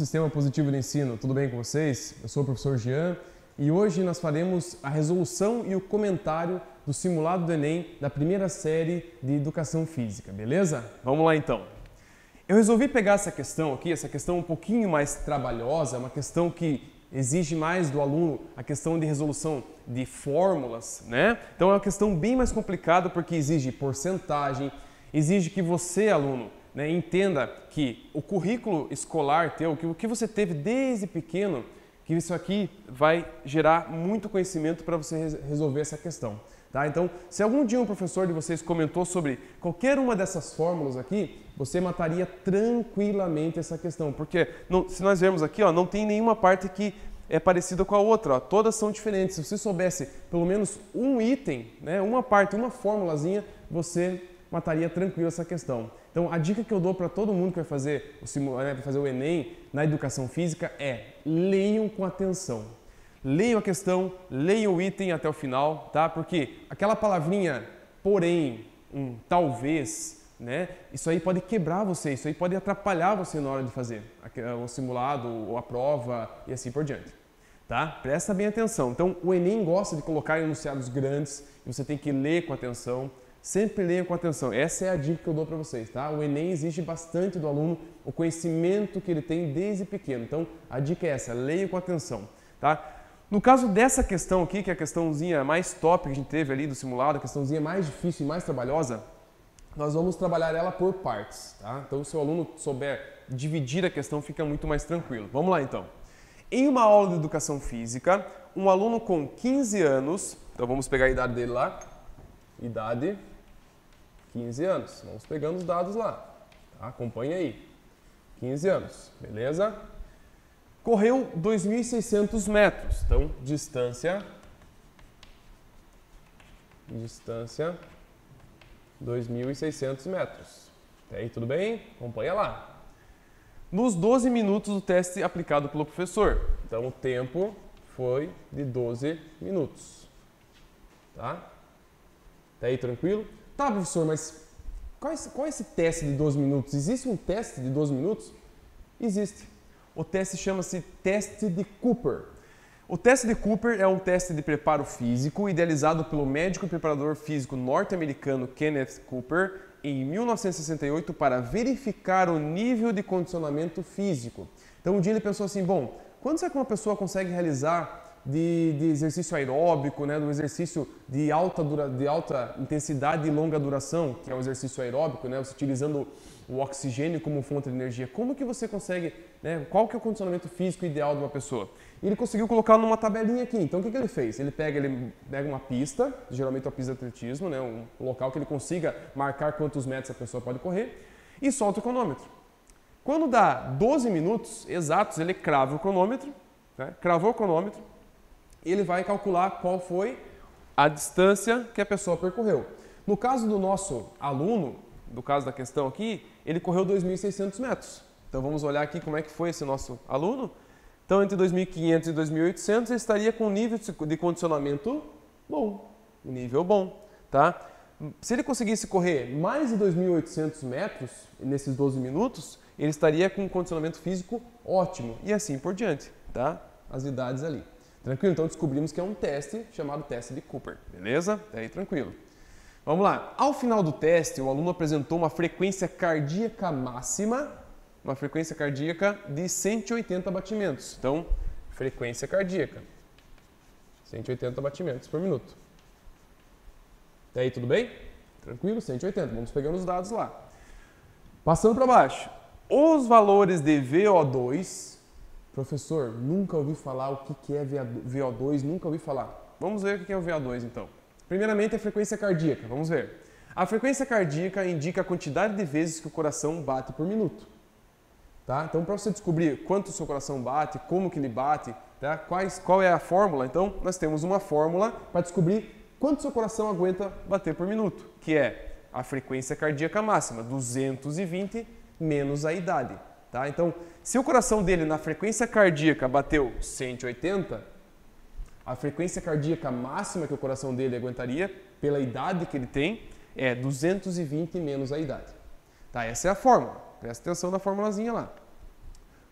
Sistema Positivo de Ensino, tudo bem com vocês? Eu sou o professor Jean e hoje nós faremos a resolução e o comentário do simulado do Enem da primeira série de Educação Física, beleza? Vamos lá então. Eu resolvi pegar essa questão aqui, essa questão um pouquinho mais trabalhosa, uma questão que exige mais do aluno a questão de resolução de fórmulas, né? Então é uma questão bem mais complicada porque exige porcentagem, exige que você, aluno, né, entenda que o currículo escolar teu, que o que você teve desde pequeno, que isso aqui vai gerar muito conhecimento para você resolver essa questão. Tá? Então, se algum dia um professor de vocês comentou sobre qualquer uma dessas fórmulas aqui, você mataria tranquilamente essa questão, porque se nós vermos aqui, ó, não tem nenhuma parte que é parecida com a outra, ó, todas são diferentes. Se você soubesse pelo menos um item, né, uma parte, uma formulazinha, você mataria tranquilo essa questão. Então, a dica que eu dou para todo mundo que vai fazer o Enem na Educação Física é leiam com atenção. Leiam a questão, leiam o item até o final, tá? Porque aquela palavrinha porém, talvez, né? Isso aí pode quebrar você, isso aí pode atrapalhar você na hora de fazer o simulado, ou a prova e assim por diante, tá? Presta bem atenção. Então, o Enem gosta de colocar enunciados grandes e você tem que ler com atenção. Sempre leiam com atenção. Essa é a dica que eu dou para vocês, tá? O Enem exige bastante do aluno o conhecimento que ele tem desde pequeno. Então, a dica é essa, leiam com atenção, tá? No caso dessa questão aqui, que é a questãozinha mais top que a gente teve ali do simulado, a questãozinha mais difícil e mais trabalhosa, nós vamos trabalhar ela por partes, tá? Então, se o aluno souber dividir a questão, fica muito mais tranquilo. Vamos lá, então. Em uma aula de Educação Física, um aluno com 15 anos, então vamos pegar a idade dele lá, idade 15 anos. Vamos pegando os dados lá. Tá? Acompanha aí. 15 anos. Beleza? Correu 2.600 metros. Então, distância 2.600 metros. Até aí, tudo bem? Acompanha lá. Nos 12 minutos do teste aplicado pelo professor. Então, o tempo foi de 12 minutos. Tá? Tá aí, tranquilo? Tá, professor, mas qual é esse teste de 12 minutos? Existe um teste de 12 minutos? Existe. O teste chama-se teste de Cooper. O teste de Cooper é um teste de preparo físico idealizado pelo médico e preparador físico norte-americano Kenneth Cooper em 1968 para verificar o nível de condicionamento físico. Então, um dia ele pensou assim, bom, quando será que uma pessoa consegue realizar de exercício aeróbico, né, do exercício de alta intensidade e longa duração, que é o exercício aeróbico, né, você utilizando o oxigênio como fonte de energia. Como que você consegue, né, qual que é o condicionamento físico ideal de uma pessoa? E ele conseguiu colocar numa tabelinha aqui. Então, o que ele fez? Ele pega uma pista, geralmente uma pista de atletismo, né, um local que ele consiga marcar quantos metros a pessoa pode correr, e solta o cronômetro. Quando dá 12 minutos exatos, ele crava o cronômetro, né, cravou o cronômetro, ele vai calcular qual foi a distância que a pessoa percorreu. No caso do nosso aluno, no caso da questão aqui, ele correu 2.600 metros. Então vamos olhar aqui como é que foi esse nosso aluno. Então entre 2.500 e 2.800 ele estaria com um nível de condicionamento bom, um nível bom, tá? Se ele conseguisse correr mais de 2.800 metros nesses 12 minutos, ele estaria com um condicionamento físico ótimo e assim por diante, tá? As idades ali. Tranquilo? Então descobrimos que é um teste chamado teste de Cooper, beleza? Até aí tranquilo. Vamos lá. Ao final do teste, o aluno apresentou uma frequência cardíaca máxima, uma frequência cardíaca de 180 batimentos. Então, frequência cardíaca, 180 batimentos por minuto. Até aí tudo bem? Tranquilo? 180. Vamos pegando os dados lá. Passando para baixo. Os valores de VO2... Professor, nunca ouvi falar o que é VO2, nunca ouvi falar. Vamos ver o que é o VO2 então. Primeiramente a frequência cardíaca, vamos ver. A frequência cardíaca indica a quantidade de vezes que o coração bate por minuto. Tá? Então, para você descobrir quanto o seu coração bate, como que ele bate, tá? Qual é a fórmula, então nós temos uma fórmula para descobrir quanto o seu coração aguenta bater por minuto, que é a frequência cardíaca máxima, 220 menos a idade. Tá? Então, se o coração dele na frequência cardíaca bateu 180, a frequência cardíaca máxima que o coração dele aguentaria, pela idade que ele tem, é 220 menos a idade. Tá? Essa é a fórmula. Presta atenção na formulazinha lá.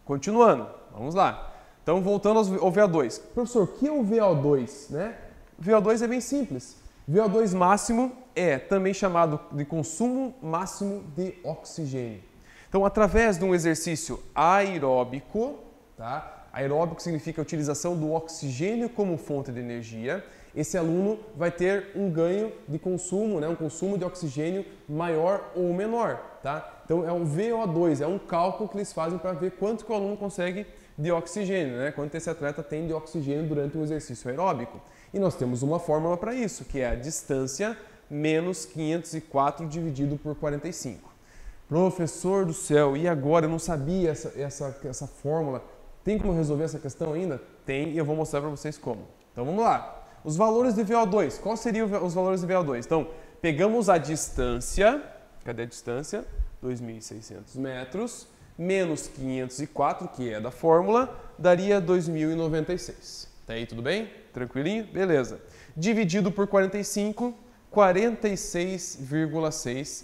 Continuando, vamos lá. Então, voltando ao VO2. Professor, o que é o VO2, né? VO2 é bem simples. VO2 máximo é também chamado de consumo máximo de oxigênio. Então, através de um exercício aeróbico, tá? Aeróbico significa a utilização do oxigênio como fonte de energia. Esse aluno vai ter um ganho de consumo, né? Um consumo de oxigênio maior ou menor, tá? Então, é um VO2, é um cálculo que eles fazem para ver quanto que o aluno consegue de oxigênio, né? Quanto esse atleta tem de oxigênio durante um exercício aeróbico. E nós temos uma fórmula para isso, que é a distância menos 504 dividido por 45. Professor do céu, e agora? Eu não sabia essa fórmula. Tem como resolver essa questão ainda? Tem, e eu vou mostrar para vocês como. Então vamos lá. Os valores de VO2. Quais seriam os valores de VO2? Então, pegamos a distância. Cadê a distância? 2.600 metros. Menos 504, que é da fórmula, daria 2.096. Tá aí, tudo bem? Tranquilinho? Beleza. Dividido por 45, 46,6.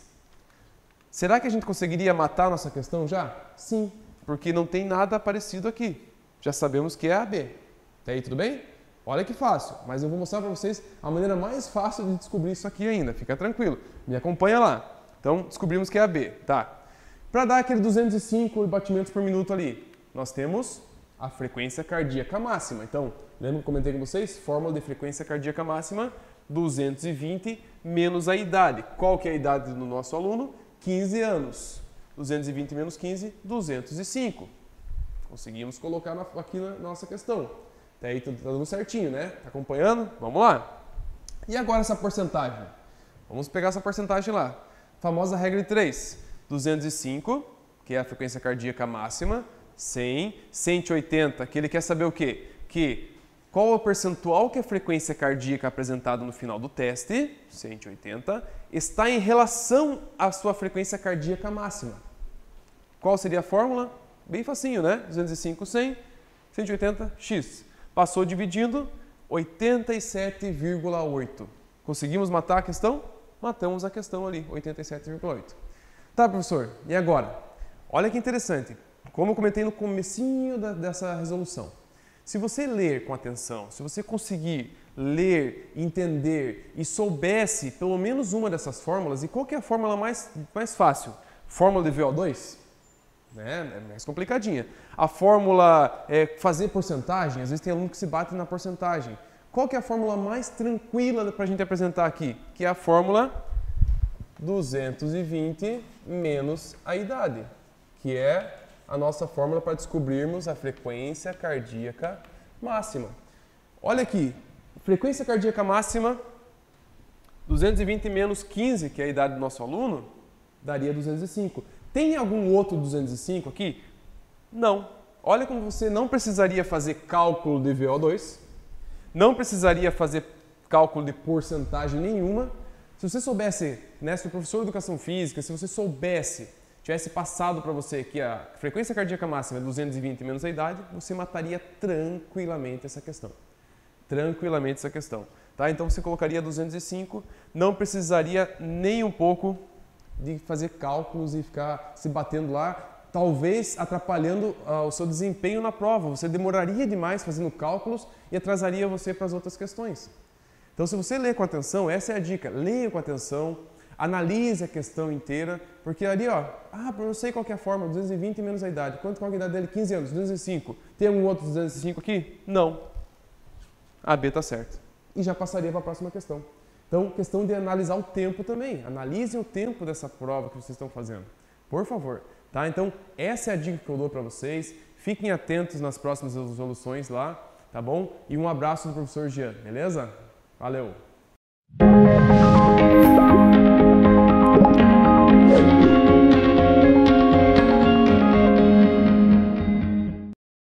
Será que a gente conseguiria matar a nossa questão já? Sim, porque não tem nada parecido aqui. Já sabemos que é AB. Tá aí, tudo bem? Olha que fácil, mas eu vou mostrar para vocês a maneira mais fácil de descobrir isso aqui ainda. Fica tranquilo, me acompanha lá. Então, descobrimos que é AB, tá? Para dar aquele 205 batimentos por minuto ali, nós temos a frequência cardíaca máxima. Então, lembra que eu comentei com vocês? Fórmula de frequência cardíaca máxima, 220 menos a idade. Qual que é a idade do nosso aluno? 15 anos. 220 menos 15, 205. Conseguimos colocar aqui na nossa questão. Até aí tá dando certinho, né? Tá acompanhando? Vamos lá. E agora essa porcentagem? Vamos pegar essa porcentagem lá. Famosa regra de 3. 205, que é a frequência cardíaca máxima, 100, 180, que ele quer saber o quê? Qual é o percentual que a frequência cardíaca apresentada no final do teste, 180, está em relação à sua frequência cardíaca máxima. Qual seria a fórmula? Bem facinho, né? 205, 100, 180, x. Passou dividindo, 87,8. Conseguimos matar a questão? Matamos a questão ali, 87,8. Tá, professor, e agora? Olha que interessante, como eu comentei no comecinho dessa resolução. Se você ler com atenção, se você conseguir ler, entender e soubesse pelo menos uma dessas fórmulas, e qual que é a fórmula mais fácil? Fórmula de VO2? É mais complicadinha. A fórmula é fazer porcentagem, às vezes tem aluno que se bate na porcentagem. Qual que é a fórmula mais tranquila para a gente apresentar aqui? Que é a fórmula 220 menos a idade, que é a nossa fórmula para descobrirmos a frequência cardíaca máxima. Olha aqui, frequência cardíaca máxima, 220 menos 15, que é a idade do nosso aluno, daria 205. Tem algum outro 205 aqui? Não. Olha como você não precisaria fazer cálculo de VO2, não precisaria fazer cálculo de porcentagem nenhuma. Se você soubesse, né, se o professor de educação física, se você soubesse, tivesse passado para você que a frequência cardíaca máxima é 220 menos a idade, você mataria tranquilamente essa questão. Tranquilamente essa questão. Tá? Então você colocaria 205, não precisaria nem um pouco de fazer cálculos e ficar se batendo lá, talvez atrapalhando o seu desempenho na prova. Você demoraria demais fazendo cálculos e atrasaria você para as outras questões. Então, se você ler com atenção, essa é a dica. Leia com atenção, analise a questão inteira, porque ali, ó, eu sei qual que é a fórmula, 220 menos a idade. Qual que é a idade dele? 15 anos, 205. Tem algum outro 205 aqui? Não. A B está certo. E já passaria para a próxima questão. Então, questão de analisar o tempo também. Analisem o tempo dessa prova que vocês estão fazendo. Por favor. Tá? Então, essa é a dica que eu dou para vocês. Fiquem atentos nas próximas resoluções lá, tá bom? E um abraço do professor Jean, beleza? Valeu!